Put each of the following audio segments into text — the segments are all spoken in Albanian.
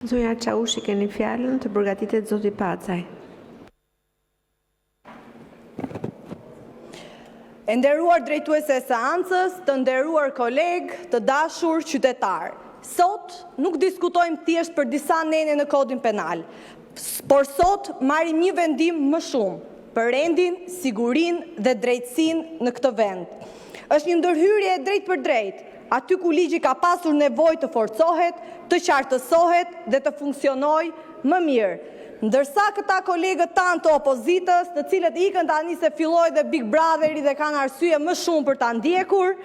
Zonja Çaushi, keni fjalën, të përgatitet zoti Pacaj. E nderuar drejtuese e seancës, të nderuar kolegë, të dashur qytetar. Sot nuk diskutojmë thjesht për disa nene në kodin penal, por sot marrim një vendim më shumë për rendin, sigurinë dhe drejtësinë në këtë vend. Është një ndërhyrje drejt për drejt, aty ku ligji ka pasur nevojë të forcohet, të qartësohet dhe të funksionojë më mirë. Ndërsa këta kolegët tanë të opozitës, të cilët ikën tani se filloi dhe Big Brotheri dhe kanë arsye më shumë për ta ndjekur,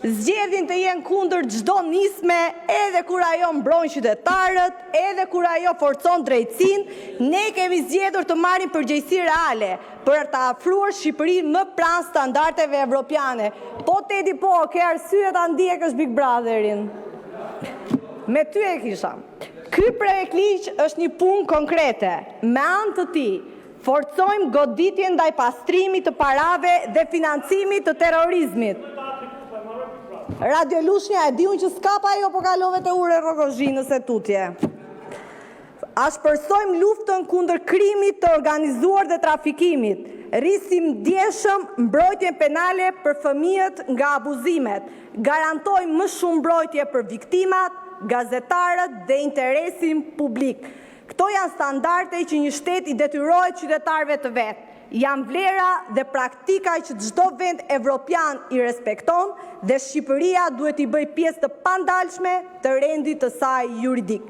zgjedhin të jenë kundër çdo nisme, edhe kur ajo mbron qytetarët, edhe kur ajo forcon drejtësinë, ne kemi zgjedhur të marrim përgjegjësi reale për të afruar Shqipërinë më pranë standardeve evropiane. Po Tedi, po, ke arsye ta ndjekësh Big Brotherin. Me ty e kisha. Ky projekt ligj është një punë konkrete. Me anë të tij, forcojmë goditjen ndaj pastrimit të parave dhe financimit të terrorizmit. Radio Lushnja, e di unë që s'kapa ajo, po kalove te ure Rogozhi nëse tutje. Ashpërsojmë luftën kundër krimit të organizuar dhe trafikimit. Rrisim ndjeshëm mbrojtjen penale për fëmijët nga abuzimet. Garantojmë më shumë mbrojtje për viktimat, gazetarët dhe interesin publik. Këto janë standarde që një shtet i detyrohet qytetarëve të vet. Janë vlera dhe praktika që çdo vend evropian i respekton dhe Shqipëria duhet i bëjë pjesë të pandalshme të rendit të saj juridik.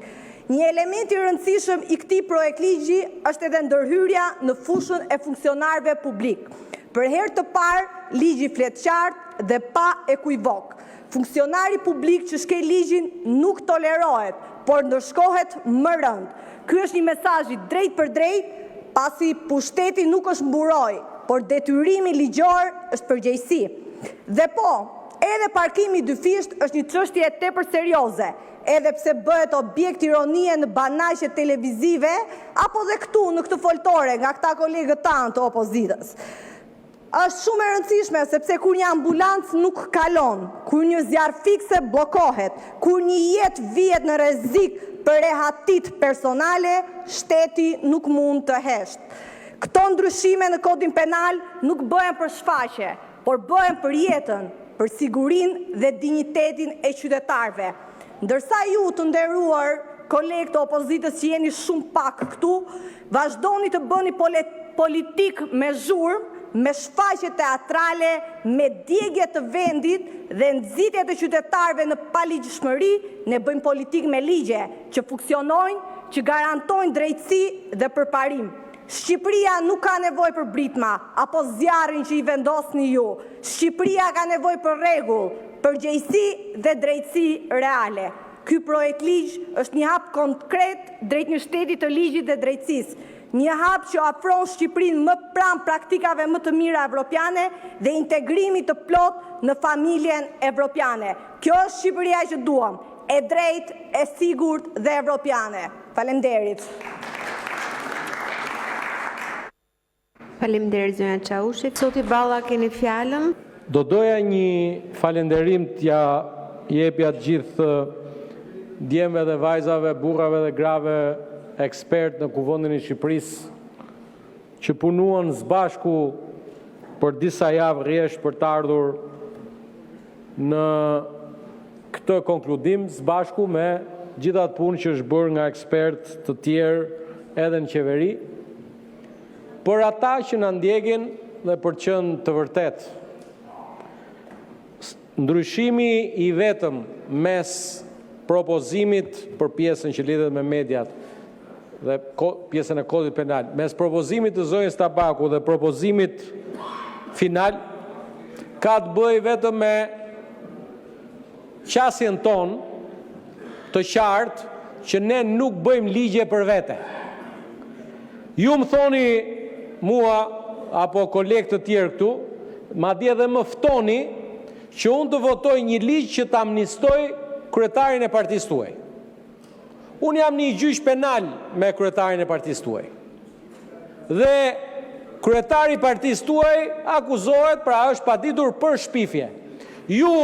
Një element i rëndësishëm i këtij projektligji është edhe ndërhyrja në fushën e funksionarëve publik. Për herë të parë, ligji flet qartë dhe pa ekuvok. Funksionari publik që shkel ligjin nuk tolerohet, por ndërshkohet më rënd. Ky është një mesazh i drejt për drejt, pasi pushteti nuk është mburoj, por detyrimi ligjor është përgjegjësi. Dhe po, edhe parkimi dyfisht është një çështje tepër serioze, edhe pse bëhet objekt ironie në banaqe televizive, apo dhe këtu në këtë foltore nga këta kolegët tanë të opozitës. Është shumë e rëndësishme sepse kur një ambulancë nuk kalon, kur një zjarr fikse bllokohet, kur një jetë vihet në rrezik për rehatit personale, shteti nuk mund të hesht. Këto ndryshime në kodin penal nuk bëhen për shfaqje, por bëhen për jetën, për sigurinë dhe dinjitetin e qytetarëve. Ndërsa ju të nderuar kolegë të opozitës që jeni shumë pak këtu, vazhdoni të bëni politik me zhurmë, me shfaqje teatrale, me djegje të vendit dhe nxitje të qytetarëve në paligjshmëri, ne bëjmë politikë me ligje që funksionojnë, që garantojnë drejtësi dhe përparim. Shqipëria nuk ka nevojë për britma apo zjarrin që i vendosni ju. Shqipëria ka nevojë për rregull, përgjegjësi dhe drejtësi reale. Ky projekt ligj është një hap konkret drejt një shteti të ligjit dhe drejtësisë. Një hap që afron Shqipërinë më pranë praktikave më të mira evropiane dhe integrimit të plot në familjen evropiane. Kjo është Shqipëria që duam, e drejtë, e sigurt dhe evropiane. Faleminderit. Faleminderit zonja Çaushi. Zoti Balla, keni fjalën. Do doja një falenderim t'ja jepja të gjithë djemve dhe vajzave, burrave dhe grave ekspert në Kuvendin e Shqipërisë që punuan së bashku për disa javë rresht për të ardhur në këtë konkludim së bashku me gjithë atë punë që është bërë nga ekspertë të tjerë edhe në qeveri, për ata që na ndjekin dhe për qenë të vërtet. Ndryshimi i vetëm mes propozimit për pjesën që lidhet me mediat dhe pjesën e kodit penal, mes propozimit të zonjës Tabaku dhe propozimit final, ka të bëjë vetëm me qasjen ton të qartë që ne nuk bëjmë ligje për vete. Ju më thoni mua, apo kolegë të tjerë këtu, madje edhe më ftoni që unë të votoj një ligj që të amnistoj kryetarin e partisë tuaj. Unë jam një gjyq penal me kryetarin e partisë tuaj. Dhe kryetari i partisë tuaj akuzohet, pra është paditur për shpifje. Ju,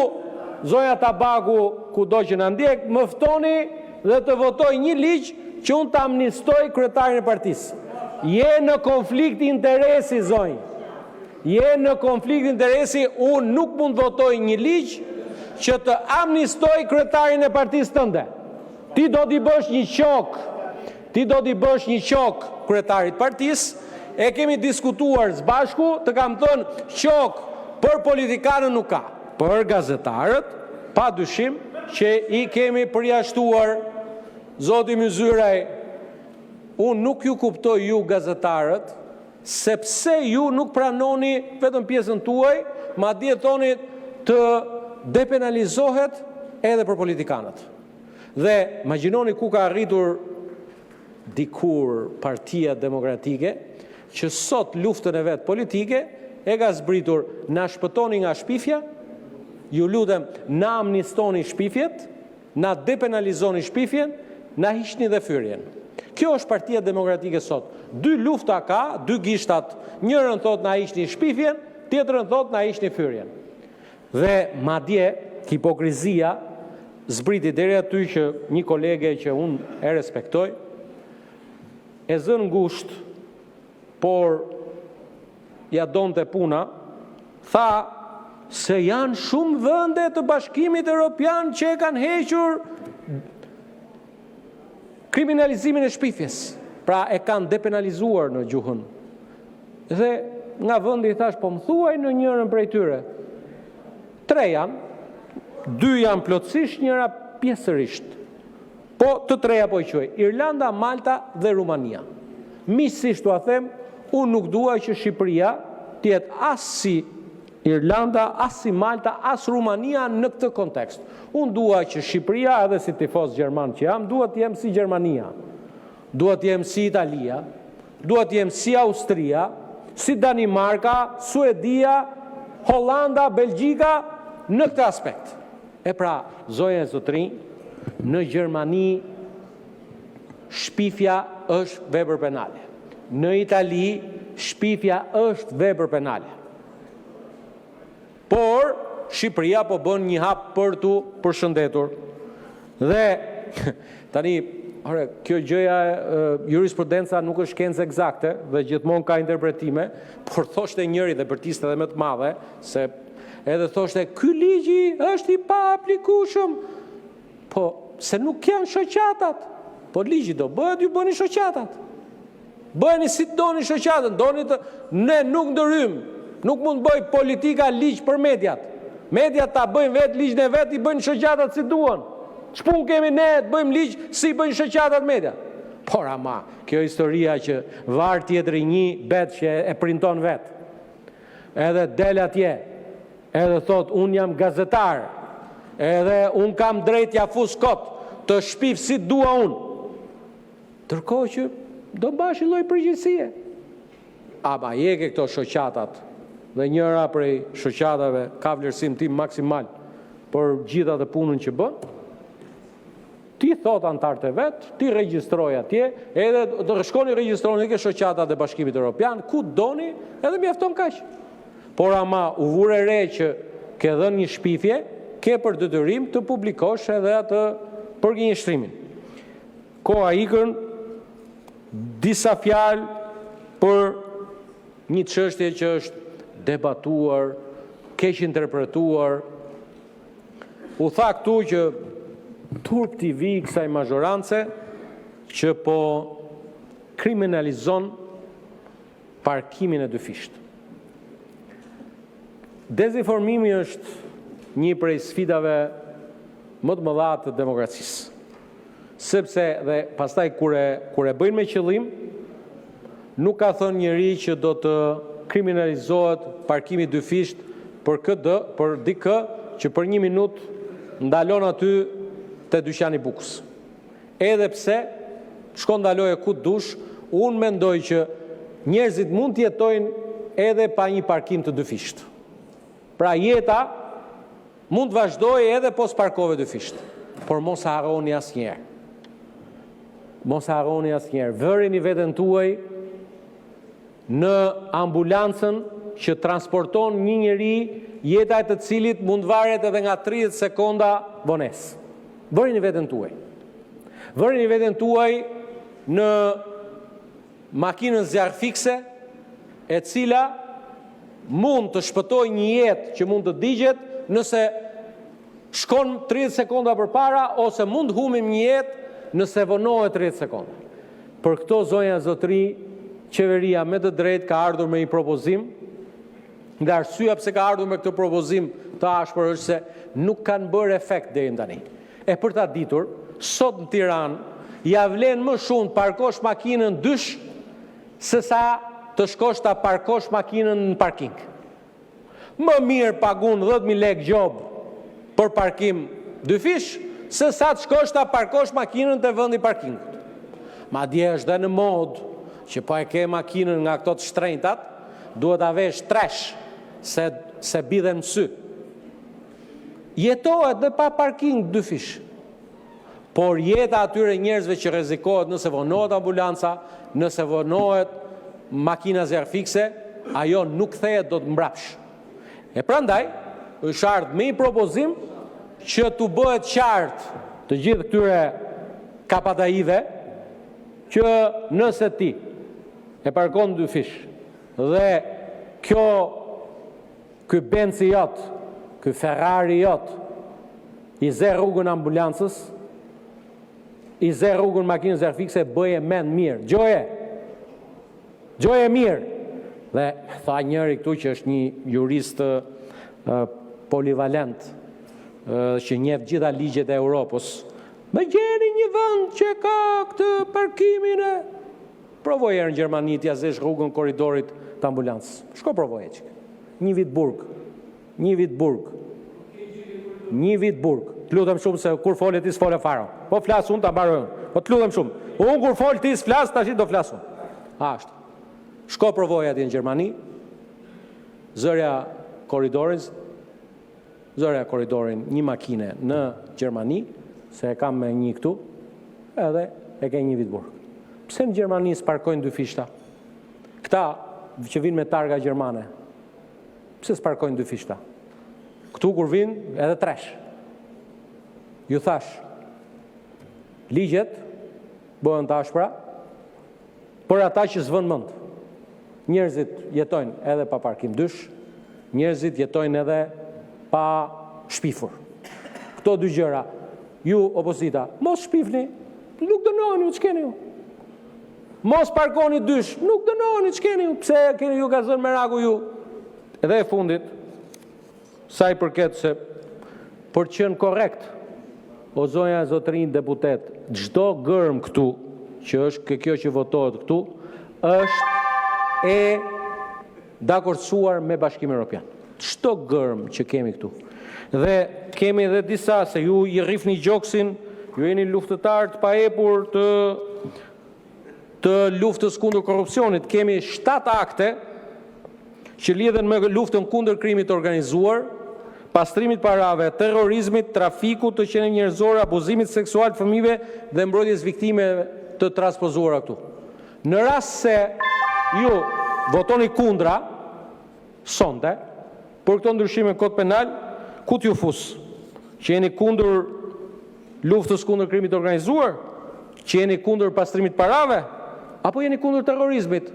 zonja Tabaku, kudo që na ndjek, më ftoni dhe të votoj një ligj që unë të amnistoj kryetarin e partisë. Je në konflikt interesi, zonjë. Je në konflikt interesi, unë nuk mund votoj një ligj që të amnistoj kryetarin e partisë tënde. Ti do t'i bësh një qok, kryetarit partisë, e kemi diskutuar së bashku, të kam thënë qok për politikanën nuk ka. Për gazetarët, pa dyshim që i kemi përjashtuar. Zoti Myzyraj, unë nuk ju kuptoj ju gazetarët, sepse ju nuk pranoni vetëm pjesën tuaj, madje thoni të depenalizohet edhe për politikanët. Dhe imagjinoni ku ka arritur dikur Partia Demokratike, që sot luftën e vetë politike e ka zbritur na shpëtoni nga shpifja, ju lutem na amnistoni shpifjet, na depenalizoni shpifjen, na hiqni dhe fyrjen. Kjo është Partia Demokratike sot. 2 lufta ka, 2 gishtat, njërën thot na hiqni shpifjen, tjetrën thot na hiqni fyrjen. Dhe madje hipokrizia zbriti deri aty që një kolege që unë e respektoj, e zën ngusht, por ja donte puna, tha se janë shumë vende të Bashkimit Evropian që e kanë hequr kriminalizimin e shpifjes, pra e kanë depenalizuar në gjuhën. Dhe nga vendi i thash, po më thuaj në njërën prej tyre. 3 janë, 2 janë plotësisht, njëra pjesërisht. Po të 3 po i quaj, Irlanda, Malta dhe Rumania. Miqësisht u a them, unë nuk dua që Shqipëria tjetë as si Irlanda, as si Malta, as Rumania në këtë kontekst. Unë dua që Shqipëria, edhe si tifos Gjerman që jam, dua të jem si Gjermania, dua të jem si Italia, dua të jem si Austria, si Danimarka, Suedia, Holanda, Belgjika, në këtë aspekt. E pra, zoja e zotrinj, në Gjermani shpifja është vepër penale. Në Itali shpifja është vepër penale. Por Shqipëria po bën një hap për tu përshëndetur. Dhe tani, kjo gjëja jurisprudenca nuk është shkencë eksakte dhe gjithmonë ka interpretime, por thoshte njëri dhe bërtiste edhe më të madhe, se edhe thoshte ky ligji është i pa aplikueshëm. Po se nuk janë shoqatat. Po ligji do bëhet, ju bëni shoqatat. Bëheni si doni shoqatën, doni të ne nuk ndërrym, nuk mund bëj politika ligj për mediat. Mediat ta bëjnë vetë ligjin e vet, i bëjnë shoqatat si duan. Ç'pun kemi ne të bëjmë ligj si bëjnë shoqatat mediat. Por ama, kjo historia që var tjetër i një bet që e printon vet. Edhe del atje, edhe thot unë jam gazetar, edhe unë kam drejt ja fus kot të shpif si dua unë. Ndërkohë që do bash lloj përgjegjësie. Ama jeke këto shoqatat dhe njëra prej shoqatave ka vlerësim tim maksimal për gjitha të punën që bën. Ti thot antarët e vet, ti regjistroj atje, edhe do shkoni regjistroni ke shoqatat e Bashkimit Evropian, ku doni, edhe mjafton kaq. Por ama u vure re që ke dhënë një shpifje, ke për detyrim të publikosh edhe atë përgjinjështrimin. Koha ikën, disa fjalë për një çështje që është debatuar, keq interpretuar. U tha këtu që Turp TV kësaj mazhorance që po kriminalizon parkimin e dyfisht. Dezinformimi është një prej sfidave më të mëdha të demokracisë. Sepse dhe pastaj kur e bëjnë me qëllim, nuk ka thënë njëri që do të kriminalizohet parkimi dyfisht për dikë që për 1 minutë ndalon aty te dyqani bukës. Edhe pse shkon ndaloje ku dush, unë mendoj që njerëzit mund të jetojnë edhe pa një parkim të dyfisht. Pra jeta mund të vazhdojë edhe pos parkove dyfisht. Por mos harroni asnjëherë. Mos harroni asnjëherë. Vërini veten tuaj në ambulancën që transporton një njeri, jeta e të cilit mund varet edhe nga 30 sekonda vonesë. Vërini veten tuaj. Vërini veten tuaj në makinën zjarr fikse, e cila mund të shpëtoj një jetë që mund të digjet nëse shkon 30 sekonda përpara, ose mund humim një jetë nëse vonohet 30 sekonda. Për këto, zonja zotëri, qeveria me të drejtë ka ardhur me një propozim, nga arsyeja pse ka ardhur me këtë propozim të ashpër është se nuk kanë bërë efekt deri tani. E për ta ditur, sot në Tiranë ja vlen më shumë të parkosh makinën dysh se sa të shkosh ta parkosh makinën në parking. Më mirë pagun 10.000 lekë gjob për parkim dyfish, se sa të shkosh ta parkosh makinën te vendi parkingut. Madje është dhe në mod që po e ke makinën nga këto të shtrenjtat, duhet ta vesh tresh se bidhen në sy. Jetohet dhe pa parking dyfish. Por jeta atyre njerëzve që rrezikohet nëse vonohet ambulanca, nëse vonohet makina zjarr fikse, ajo nuk kthehet dot mbrapsh. E prandaj, është ardhur me një propozim që t'u bëhet qartë të gjithë këtyre kapataive që nëse ti e parkon dyfish dhe ky Benzi jot, ky Ferrari jot i ze rrugën ambulancës, i ze rrugën makinës zjarr fikse, bëje mend mirë. Gjoje mirë. Dhe tha njëri këtu që është një jurist polivalent, që njeh gjitha ligjet e Europës. Më gjeni një vend që ka këtë parkimin e provoje në Gjermani t'ja zesh rrugën korridorit të ambulancës. Shko provoje çik. Një vit burg. Të lutem shumë se kur folet ti s'fole fare. Po flas unë ta mbaroj unë. Po të lutem shumë. Unë kur fol ti s'flas, tash do flas unë. Ashtu. Shko provoje atje në Gjermani. Zërja korridorin një makine në Gjermani, se e kam me një këtu, edhe e ke një vit burg. Pse në Gjermani s'parkojnë dyfishta? Këta që vinë me targa gjermane, pse s'parkojnë dyfishta? Këtu kur vinë edhe tresh. Ju thash, ligjet bëhen të ashpra për ata që s'vën mend. Njerëzit jetojnë edhe pa parkim dysh, njerëzit jetojnë edhe pa shpifur. Këto dy gjëra, ju opozita, mos shpifni, nuk dënoni, ç'keni ju? Mos parkoni dysh, nuk dënoni, ç'keni ju? Pse keni ju ka zënë meraku ju? Edhe e fundit, sa i përket se për qenë korrekt, o zonja zotërin deputet, çdo gërm këtu, që është kjo që votohet këtu, është e dakordsuar me Bashkimin Evropian. Çdo gërm që kemi këtu. Dhe kemi edhe disa, se ju i rrifni gjoksin, ju jeni luftëtar të paepur të luftës kundër korrupsionit. Kemi 7 akte që lidhen me luftën kundër krimit organizuar, pastrimit parave, terrorizmit, trafikut të qenë njerëzore, abuzimit seksual të fëmijëve dhe mbrojtjes viktimeve të transpozuara këtu. Në rast se ju votoni kundra sonte për këto ndryshime në Kodin Penal, ku t'ju fus? Që jeni kundër luftës kundër krimit organizuar? Që jeni kundër pastrimit parave? Apo jeni kundër terrorizmit?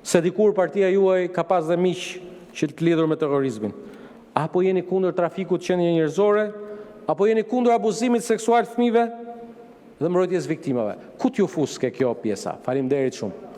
Se dikur partia juaj ka pas dhe miq që të lidhur me terrorizmin. Apo jeni kundër trafikut të qenie njerëzore? Apo jeni kundër abuzimit seksual të fëmijëve dhe mbrojtjes viktimave? Ku t'ju fus ke kjo pjesa? Faleminderit shumë.